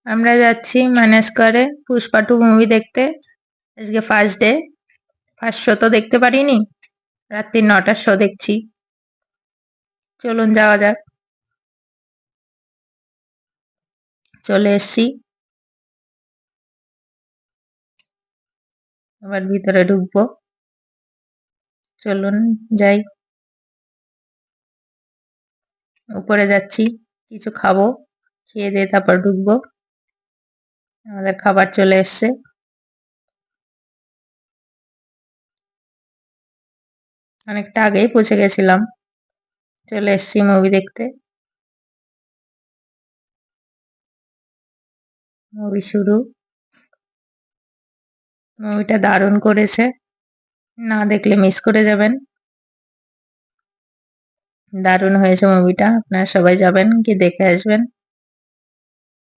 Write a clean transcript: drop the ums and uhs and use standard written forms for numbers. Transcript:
আমরা যাচ্ছি মানসকরে পুষ্পা 2 মুভি দেখতে। আজকে ফার্স্ট ডে। ফার্স্ট শো তো দেখতে পারিনি, রাত্রি 9টার শো দেখছি। চলুন যাওয়া যাক। চলে এসছি, আবার ভিতরে ঢুকবো। চলুন যাই। উপরে যাচ্ছি, কিছু খাবো, খেয়ে দিয়ে তারপর ঢুকবো। আমাদের খাবার চলে এসছে। অনেকটা আগেই পৌঁছে গেছিলাম। চলে এসছি মুভি দেখতে। মুভি শুরু। মুভিটা দারুণ করেছে, না দেখলে মিস করে যাবেন। দারুণ হয়েছে মুভিটা, আপনারা সবাই যাবেন, কি দেখে আসবেন।